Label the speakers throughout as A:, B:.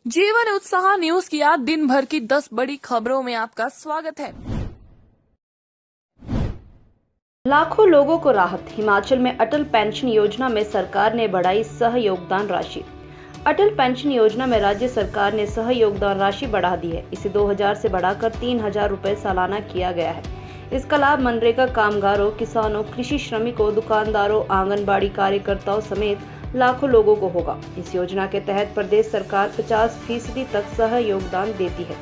A: जीवन उत्साह न्यूज की आज दिन भर की 10 बड़ी खबरों में आपका स्वागत है।
B: लाखों लोगों को राहत। हिमाचल में अटल पेंशन योजना में सरकार ने बढ़ाई सह योगदान राशि। अटल पेंशन योजना में राज्य सरकार ने सह योगदान राशि बढ़ा दी है। इसे 2000 से बढ़ाकर 3000 रुपए सालाना किया गया है। इसका लाभ मनरेगा कामगारों, किसानों, कृषि श्रमिकों, दुकानदारों, आंगनबाड़ी कार्यकर्ताओं समेत लाखों लोगों को होगा। इस योजना के तहत प्रदेश सरकार 50% तक सह योगदान देती है।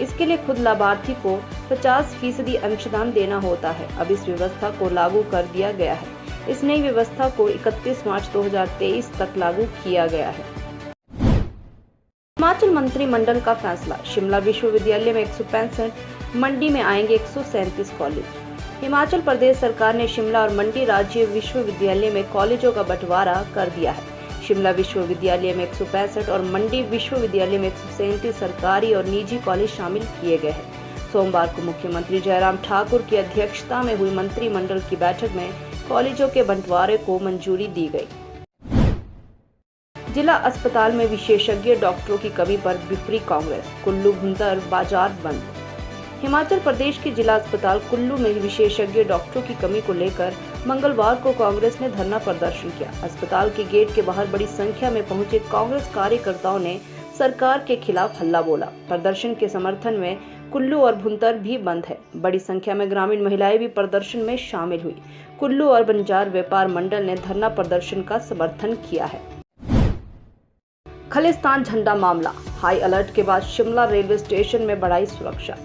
B: इसके लिए खुद लाभार्थी को 50% अंशदान देना होता है। अब इस व्यवस्था को लागू कर दिया गया है। इस नई व्यवस्था को 31 मार्च 2023 तक लागू किया गया है। हिमाचल मंत्रिमंडल का फैसला। शिमला विश्वविद्यालय में 165, मंडी में आएंगे 137 कॉलेज। हिमाचल प्रदेश सरकार ने शिमला और मंडी राज्य विश्वविद्यालय में कॉलेजों का बंटवारा कर दिया है। शिमला विश्वविद्यालय में 165 और मंडी विश्वविद्यालय में 137 सरकारी और निजी कॉलेज शामिल किए गए हैं। सोमवार को मुख्यमंत्री जयराम ठाकुर की अध्यक्षता में हुई मंत्रिमंडल की बैठक में कॉलेजों के बंटवारे को मंजूरी दी गई। जिला अस्पताल में विशेषज्ञ डॉक्टरों की कमी पर बिफरी कांग्रेस। कुल्लू भुंतर बाजार बंद। हिमाचल प्रदेश के जिला अस्पताल कुल्लू में विशेषज्ञ डॉक्टरों की कमी को लेकर मंगलवार को कांग्रेस ने धरना प्रदर्शन किया। अस्पताल के गेट के बाहर बड़ी संख्या में पहुंचे कांग्रेस कार्यकर्ताओं ने सरकार के खिलाफ हल्ला बोला। प्रदर्शन के समर्थन में कुल्लू और भुंतर भी बंद है। बड़ी संख्या में ग्रामीण महिलाएं भी प्रदर्शन में शामिल हुई। कुल्लू और बंजार व्यापार मंडल ने धरना प्रदर्शन का समर्थन किया है। खालिस्तान झंडा मामला। हाई अलर्ट के बाद शिमला रेलवे स्टेशन में बढ़ाई सुरक्षा।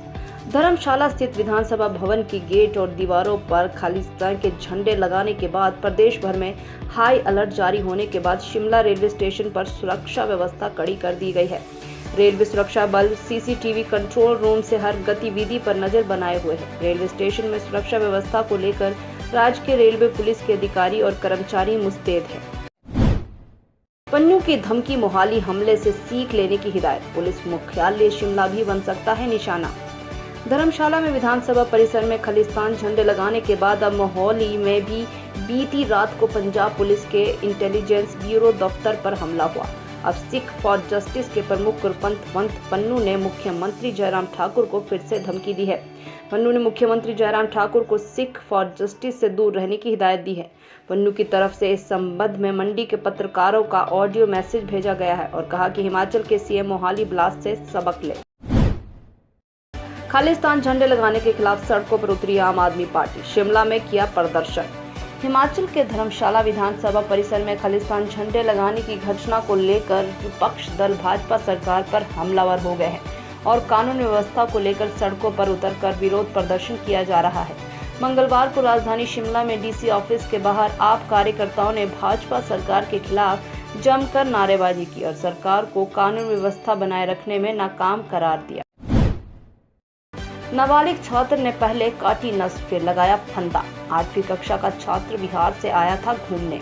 B: धर्मशाला स्थित विधानसभा भवन की गेट और दीवारों पर खालिस्तान के झंडे लगाने के बाद प्रदेश भर में हाई अलर्ट जारी होने के बाद शिमला रेलवे स्टेशन पर सुरक्षा व्यवस्था कड़ी कर दी गई है। रेलवे सुरक्षा बल सीसीटीवी कंट्रोल रूम से हर गतिविधि पर नजर बनाए हुए है। रेलवे स्टेशन में सुरक्षा व्यवस्था को लेकर राज्य के रेलवे पुलिस के अधिकारी और कर्मचारी मुस्तैद है। पन्नू की धमकी। मोहाली हमले से सीख लेने की हिदायत। पुलिस मुख्यालय शिमला भी बन सकता है निशाना। धर्मशाला में विधानसभा परिसर में खालिस्तान झंडे लगाने के बाद अब मोहाली में भी बीती रात को पंजाब पुलिस के इंटेलिजेंस ब्यूरो दफ्तर पर हमला हुआ। अब सिख फॉर जस्टिस के प्रमुख गुरपंत पन्नू ने मुख्यमंत्री जयराम ठाकुर को फिर से धमकी दी है। पन्नू ने मुख्यमंत्री जयराम ठाकुर को सिख फॉर जस्टिस से दूर रहने की हिदायत दी है। पन्नू की तरफ से इस संबंध में मंडी के पत्रकारों का ऑडियो मैसेज भेजा गया है और कहा कि हिमाचल के सीएम मोहाली ब्लास्ट से सबक ले। खालिस्तान झंडे लगाने के खिलाफ सड़कों पर उतरी आम आदमी पार्टी। शिमला में किया प्रदर्शन। हिमाचल के धर्मशाला विधानसभा परिसर में खालिस्तान झंडे लगाने की घटना को लेकर विपक्ष दल भाजपा सरकार पर हमलावर हो गए हैं और कानून व्यवस्था को लेकर सड़कों पर उतरकर विरोध प्रदर्शन किया जा रहा है। मंगलवार को राजधानी शिमला में डीसी ऑफिस के बाहर आप कार्यकर्ताओं ने भाजपा सरकार के खिलाफ जमकर नारेबाजी की और सरकार को कानून व्यवस्था बनाए रखने में नाकाम करार दिया। नाबालिग छात्र ने पहले काटी नस, फिर लगाया फंदा। 8वीं कक्षा का छात्र बिहार से आया था घूमने।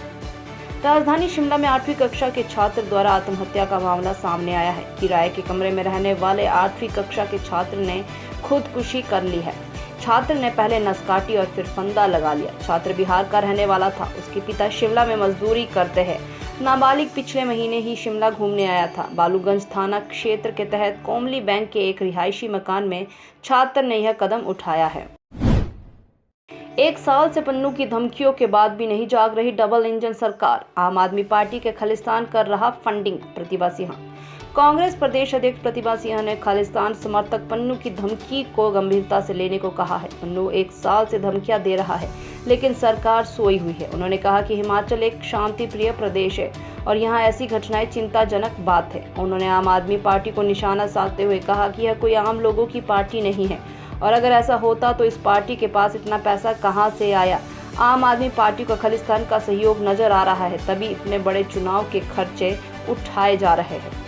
B: राजधानी शिमला में 8वीं कक्षा के छात्र द्वारा आत्महत्या का मामला सामने आया है। किराए के कमरे में रहने वाले 8वीं कक्षा के छात्र ने खुदकुशी कर ली है। छात्र ने पहले नस काटी और फिर फंदा लगा लिया। छात्र बिहार का रहने वाला था। उसके पिता शिमला में मजदूरी करते हैं। नाबालिग पिछले महीने ही शिमला घूमने आया था। बालूगंज थाना क्षेत्र के तहत कोमली बैंक के एक रिहायशी मकान में छात्र ने यह कदम उठाया है। 1 साल से पन्नू की धमकियों के बाद भी नहीं जाग रही डबल इंजन सरकार। आम आदमी पार्टी के खालिस्तान कर रहा फंडिंग। प्रतिभा सिंह। कांग्रेस प्रदेश अध्यक्ष प्रतिभा सिंह ने खालिस्तान समर्थक पन्नू की धमकी को गंभीरता से लेने को कहा है। पन्नू 1 साल से धमकियां दे रहा है, लेकिन सरकार सोई हुई है। उन्होंने कहा कि हिमाचल एक शांति प्रिय प्रदेश है और यहाँ ऐसी घटनाएं चिंताजनक बात है। उन्होंने आम आदमी पार्टी को निशाना साधते हुए कहा कि यह कोई आम लोगों की पार्टी नहीं है और अगर ऐसा होता तो इस पार्टी के पास इतना पैसा कहां से आया। आम आदमी पार्टी को खालिस्तान का सहयोग नजर आ रहा है, तभी इतने बड़े चुनाव के खर्चे उठाए जा रहे हैं।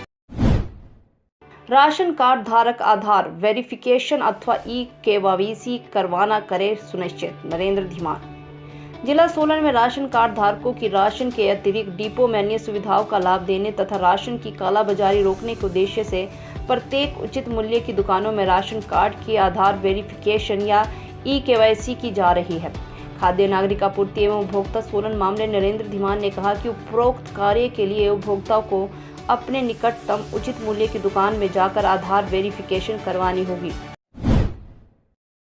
B: राशन कार्ड धारक आधार वेरिफिकेशन अथवा ई-केवाईसी करवाना करे सुनिश्चित। नरेंद्र धीमान। जिला सोलन में राशन कार्ड धारकों की राशन के अतिरिक्त डिपो में अन्य सुविधाओं का लाभ देने तथा राशन की कालाबाजारी रोकने के उद्देश्य से प्रत्येक उचित मूल्य की दुकानों में राशन कार्ड की आधार वेरिफिकेशन या ई-केवाईसी की जा रही है। खाद्य नागरिक आपूर्ति एवं उपभोक्ता सोलन मामले नरेंद्र धीमान ने कहा कि उपरोक्त कार्य के लिए उपभोक्ताओं को अपने निकटतम उचित मूल्य की दुकान में जाकर आधार वेरिफिकेशन करवानी होगी।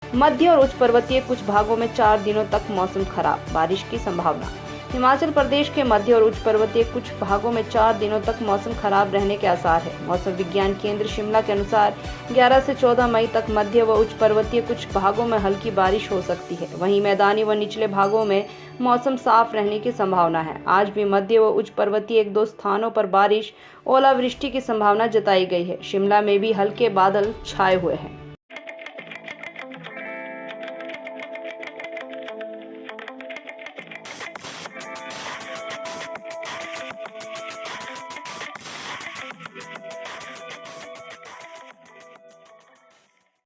B: मध्य और उच्च पर्वतीय कुछ भागों में 4 दिनों तक मौसम खराब, बारिश की संभावना। हिमाचल प्रदेश के मध्य और उच्च पर्वतीय कुछ भागों में 4 दिनों तक मौसम खराब रहने के आसार है। मौसम विज्ञान केंद्र शिमला के अनुसार 11 से 14 मई तक मध्य व उच्च पर्वतीय कुछ भागों में हल्की बारिश हो सकती है। वहीं मैदानी व निचले भागों में मौसम साफ रहने की संभावना है। आज भी मध्य व उच्च पर्वतीय 1-2 स्थानों पर बारिश, ओलावृष्टि की संभावना जताई गई है। शिमला में भी हल्के बादल छाए हुए हैं।